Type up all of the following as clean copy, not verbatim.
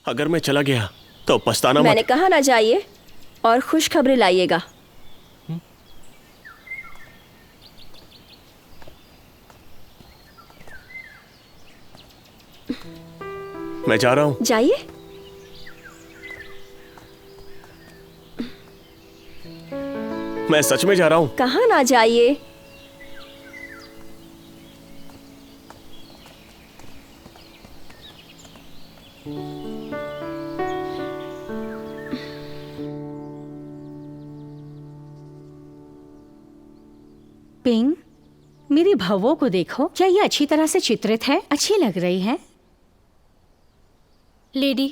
अगर मैं चला गया तो पछताना मैंने कहा ना जाइए और खुशखबरी लाइएगा। मैं जा रहा हूँ। जाइए। मैं सच में जा रहा हूँ। कहा ना जाइए। पिंग, मेरी भवों को देखो, क्या ये अच्छी तरह से चित्रित है? अच्छी लग रही है। लेडी,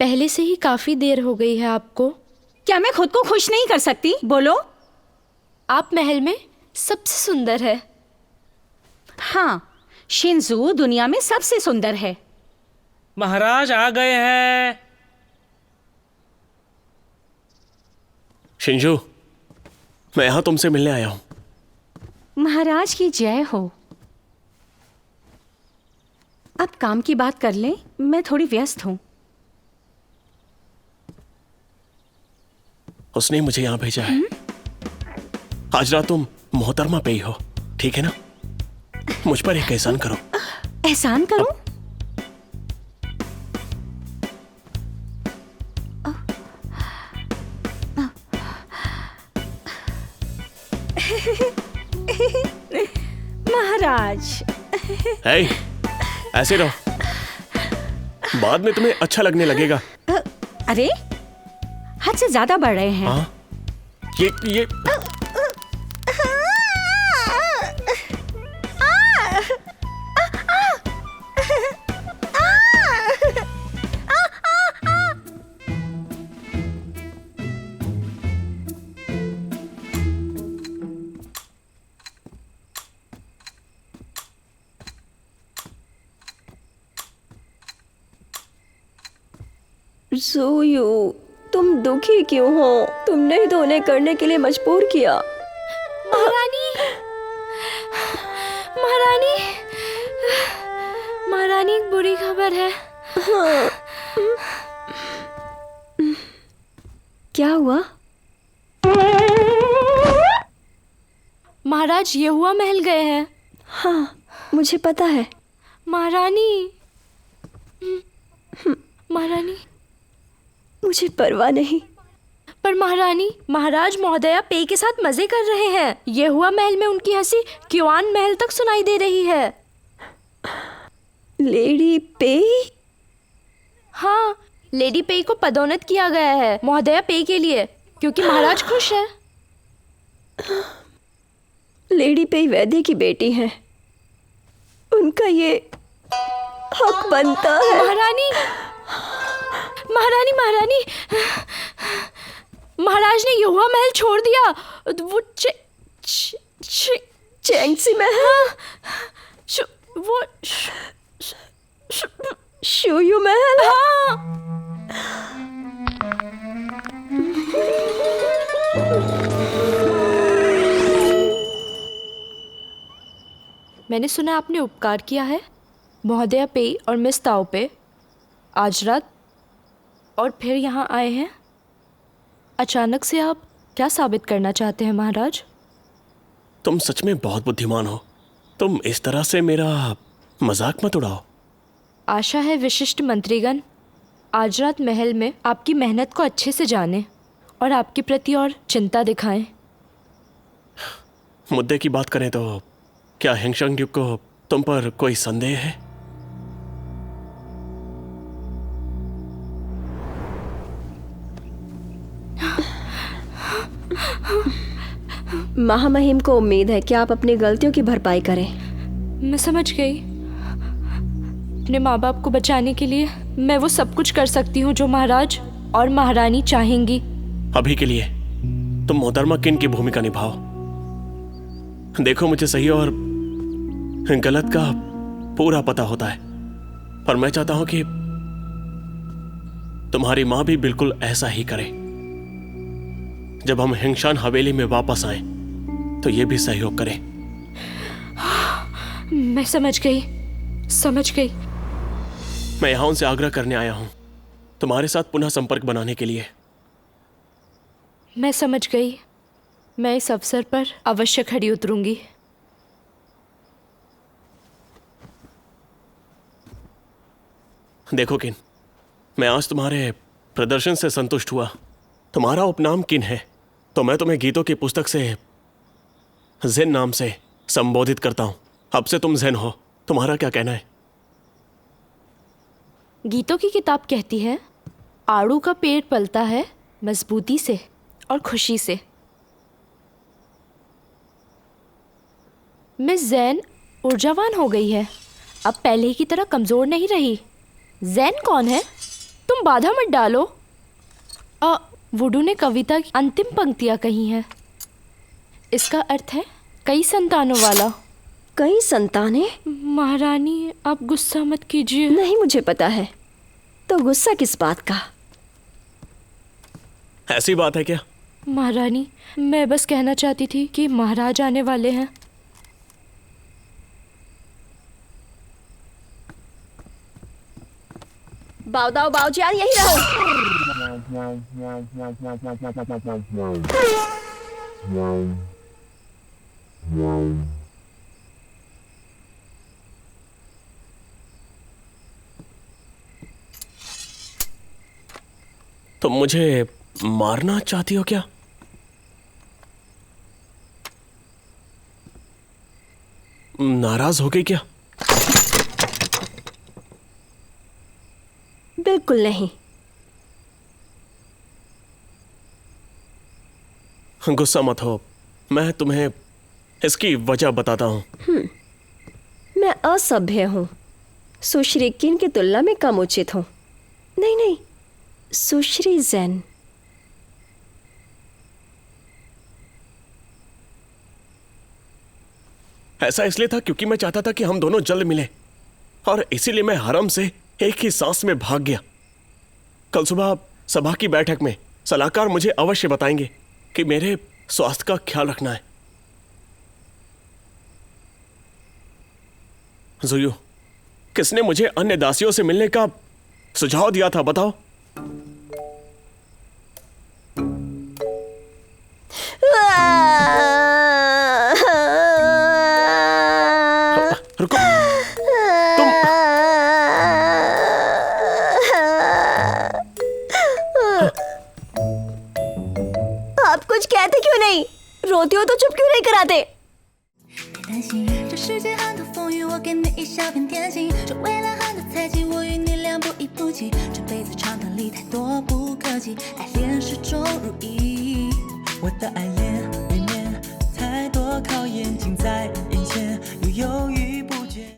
पहले से ही काफी देर हो गई है आपको। क्या मैं खुद को खुश नहीं कर सकती? बोलो। आप महल में सबसे सुंदर है। हाँ, शिंजू दुनिया में सबसे सुंदर है। महाराज आ गए हैं। शिंजू, मैं यहाँ तुमसे मिलने आया हूँ। महाराज की जय हो। अब काम की बात कर लें, मैं थोड़ी व्यस्त हूँ। उसने मुझे यहाँ भेजा है। आज रात तुम मोहतरमा पे ही हो, ठीक है ना? मुझ पर एक एहसान करो। एहसान करूं? महाराज। हे, ऐसे रहो, बाद में तुम्हें अच्छा लगने लगेगा। अरे, हद से ज्यादा बढ़ रहे हैं। हाँ, ये ज़ोयू, तुम दुखी क्यों हो? तुमने ही तो उन्हें करने के लिए मजबूर किया। महारानी, महारानी, महारानी, एक बुरी खबर है। हाँ। क्या हुआ? महाराज ये हुआ महल गए हैं। हाँ, मुझे पता है। महारानी, महारानी, मुझे परवाह नहीं। पर महारानी, महाराज महोदया पे के साथ मजे कर रहे हैं। ये हुआ महल में उनकी हंसी क्युआन महल तक सुनाई दे रही है। लेडी पे? हाँ, लेडी पे को पदोन्नत किया गया है महोदया पे के लिए, क्योंकि महाराज खुश है। लेडी पे वैद्य की बेटी है, उनका ये हक बनता है। महारानी, महारानी, महारानी, महाराज ने युवा महल छोड़ दिया। वो चैंगसी महल, वो शोयू महल। हाँ। मैंने सुना आपने उपकार किया है महोदया पे और मिस ताओ पे आज रात, और फिर यहाँ आए हैं। अचानक से आप क्या साबित करना चाहते हैं महाराज? तुम सच में बहुत बुद्धिमान हो। तुम इस तरह से मेरा मजाक मत उड़ाओ। आशा है विशिष्ट मंत्रीगण आज रात महल में आपकी मेहनत को अच्छे से जाने और आपके प्रति और चिंता दिखाएं। मुद्दे की बात करें तो क्या हेंगशंग ड्यूक को तुम पर कोई संदेह है? महामहिम को उम्मीद है कि आप अपनी गलतियों की भरपाई करें। मैं समझ गई। अपने माँ बाप को बचाने के लिए मैं वो सब कुछ कर सकती हूँ जो महाराज और महारानी चाहेंगी। अभी के लिए तुम मोहतरमा किन की भूमिका निभाओ। देखो, मुझे सही और गलत का पूरा पता होता है, पर मैं चाहता हूं कि तुम्हारी मां भी बिल्कुल ऐसा ही करे। जब हम हेंगशान हवेली में वापस आए तो ये भी सहयोग करें। मैं समझ गई, समझ गई। मैं यहां उनसे आग्रह करने आया हूं तुम्हारे साथ पुनः संपर्क बनाने के लिए। मैं समझ गई। मैं इस अवसर पर अवश्य खड़ी उतरूंगी। देखो किन, मैं आज तुम्हारे प्रदर्शन से संतुष्ट हुआ। तुम्हारा उपनाम किन है, तो मैं तुम्हें गीतों की पुस्तक से जेन नाम से संबोधित करता हूं। अब से तुम जेन हो। तुम्हारा क्या कहना है? गीतों की किताब कहती है, आड़ू का पेड़ पलता है मजबूती से और खुशी से। मिस जैन ऊर्जावान हो गई है, अब पहले की तरह कमजोर नहीं रही। जैन कौन है? तुम बाधा मत डालो। वुडू ने कविता की अंतिम पंक्तियां कही हैं। इसका अर्थ है कई संतानों वाला। कई संतानें? महारानी, आप गुस्सा मत कीजिए। नहीं, मुझे पता है। तो गुस्सा किस बात का? ऐसी बात है क्या? महारानी, मैं बस कहना चाहती थी कि महाराज आने वाले हैं। बाओ बाओजियार, यही रहो। तुम मुझे मारना चाहती हो क्या? नाराज हो गई क्या? बिल्कुल नहीं। गुस्सा मत हो, मैं तुम्हें इसकी वजह बताता हूं। मैं असभ्य हूँ, सुश्री किन की तुलना में कम उचित हूँ। नहीं, सुश्री जैन। ऐसा इसलिए था क्योंकि मैं चाहता था कि हम दोनों जल्द मिलें, और इसीलिए मैं हरम से एक ही सांस में भाग गया। कल सुबह सभा की बैठक में सलाहकार मुझे अवश्य बताएंगे कि मेरे स्वास्थ्य का ख्याल रखना है। जुयू, किसने मुझे अन्य दासियों से मिलने का सुझाव दिया था, बताओ? रुको, तुम आप कुछ कहते क्यों नहीं? रोती हो तो चुप क्यों नहीं कराते?担心这世界很多风雨，我给你一小片天心。这未来很多猜忌，我与你俩不离不弃。这辈子长谈里太多不客气，爱恋始终如一。我的爱恋里面太多考验。